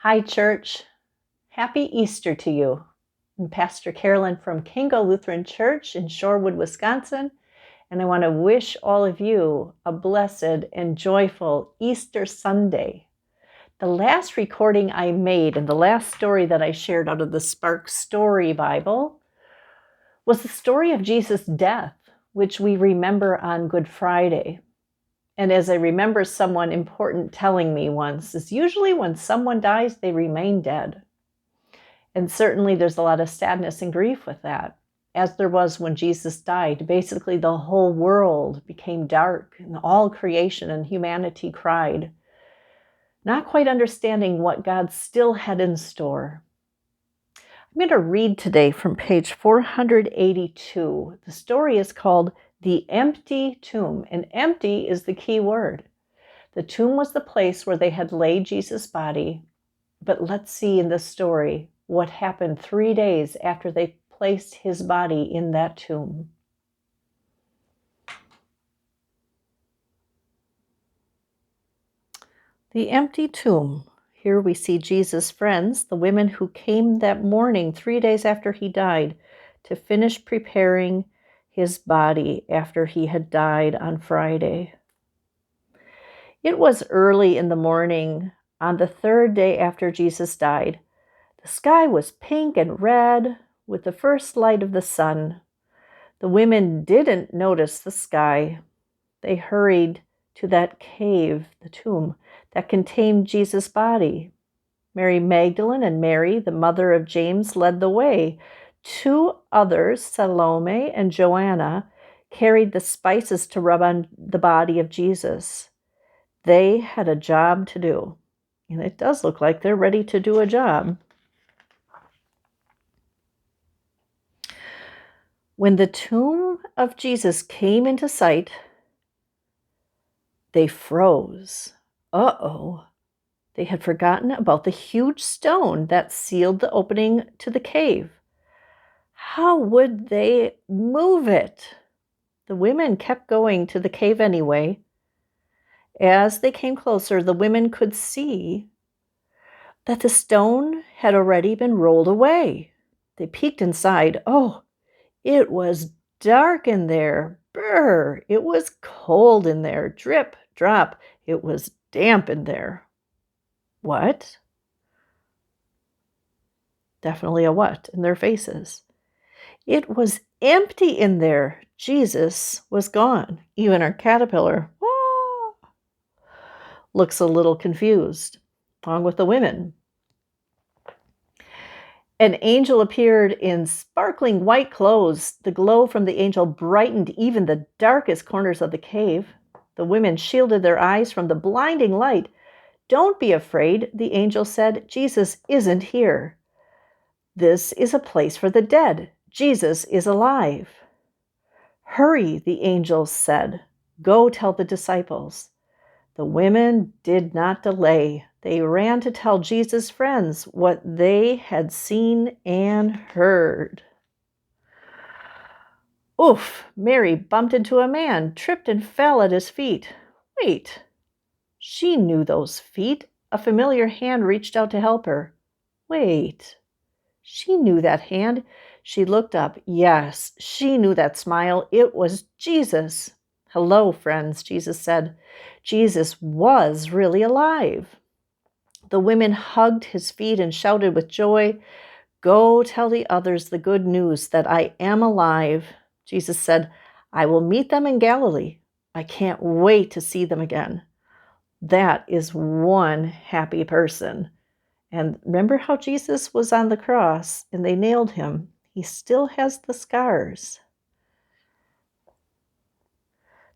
Hi, church. Happy Easter to you. I'm Pastor Carolyn from Kingo Lutheran Church in Shorewood, Wisconsin, and I want to wish all of you a blessed and joyful Easter Sunday. The last recording I made and the last story that I shared out of the Spark Story Bible was the story of Jesus' death, which we remember on Good Friday. And as I remember someone important telling me once, is usually when someone dies, they remain dead. And certainly there's a lot of sadness and grief with that, as there was when Jesus died. Basically, the whole world became dark and all creation and humanity cried, not quite understanding what God still had in store. I'm going to read today from page 482. The story is called The Empty Tomb, and empty is the key word. The tomb was the place where they had laid Jesus' body, but let's see in this story what happened 3 days after they placed his body in that tomb. The empty tomb. Here we see Jesus' friends, the women who came that morning 3 days after he died to finish preparing his body after he had died on Friday. It was early in the morning on the third day after Jesus died. The sky was pink and red with the first light of the sun. The women didn't notice the sky. They hurried to that cave, the tomb, that contained Jesus' body. Mary Magdalene and Mary, the mother of James, led the way. Two others, Salome and Joanna, carried the spices to rub on the body of Jesus. They had a job to do, and it does look like they're ready to do a job. When the tomb of Jesus came into sight, they froze. Uh-oh. They had forgotten about the huge stone that sealed the opening to the cave. How would they move it? The women kept going to the cave anyway. As they came closer, the women could see that the stone had already been rolled away. They peeked inside. Oh, it was dark in there. Brr! It was cold in there. Drip, drop. It was damp in there. What? Definitely a what in their faces. It was empty in there. Jesus was gone. Even our caterpillar looks a little confused, along with the women. An angel appeared in sparkling white clothes. The glow from the angel brightened even the darkest corners of the cave. The women shielded their eyes from the blinding light. Don't be afraid, the angel said. Jesus isn't here. This is a place for the dead. Jesus is alive. Hurry, the angel said. Go tell the disciples. The women did not delay. They ran to tell Jesus' friends what they had seen and heard. Oof! Mary bumped into a man, tripped and fell at his feet. Wait! She knew those feet. A familiar hand reached out to help her. Wait! She knew that hand. She looked up. Yes, she knew that smile. It was Jesus. Hello, friends, Jesus said. Jesus was really alive. The women hugged his feet and shouted with joy, Go tell the others the good news that I am alive. Jesus said, I will meet them in Galilee. I can't wait to see them again. That is one happy person. And remember how Jesus was on the cross and they nailed him. He still has the scars.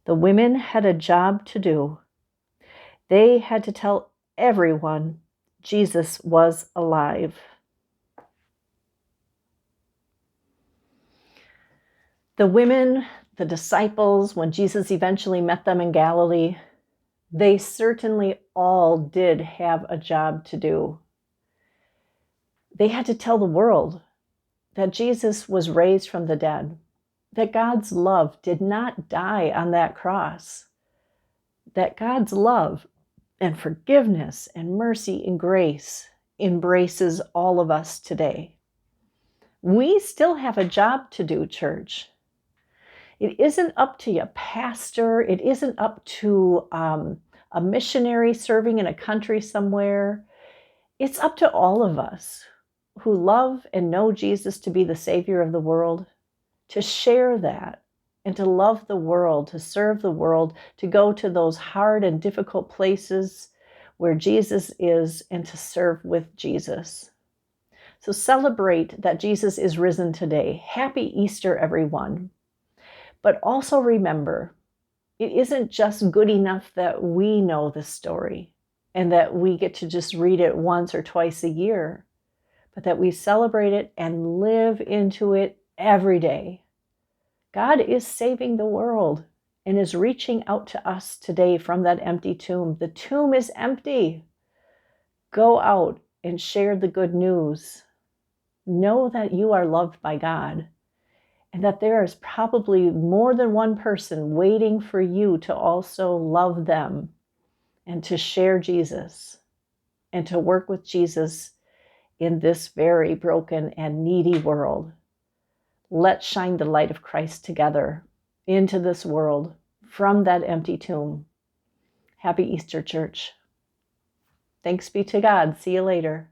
The women had a job to do. They had to tell everyone Jesus was alive. The women, the disciples, when Jesus eventually met them in Galilee, they certainly all did have a job to do. They had to tell the world that Jesus was raised from the dead, that God's love did not die on that cross, that God's love and forgiveness and mercy and grace embraces all of us today. We still have a job to do, church. It isn't up to a pastor. It isn't up to a missionary serving in a country somewhere. It's up to all of us who love and know Jesus to be the Savior of the world, to share that and to love the world, to serve the world, to go to those hard and difficult places where Jesus is and to serve with Jesus. So celebrate that Jesus is risen today. Happy Easter, everyone. But also remember, it isn't just good enough that we know the story and that we get to just read it once or twice a year, but that we celebrate it and live into it every day. God is saving the world and is reaching out to us today from that empty tomb. The tomb is empty. Go out and share the good news. Know that you are loved by God and that there is probably more than one person waiting for you to also love them and to share Jesus and to work with Jesus in this very broken and needy world. Let's shine the light of Christ together into this world from that empty tomb. Happy Easter, church. Thanks be to God. See you later.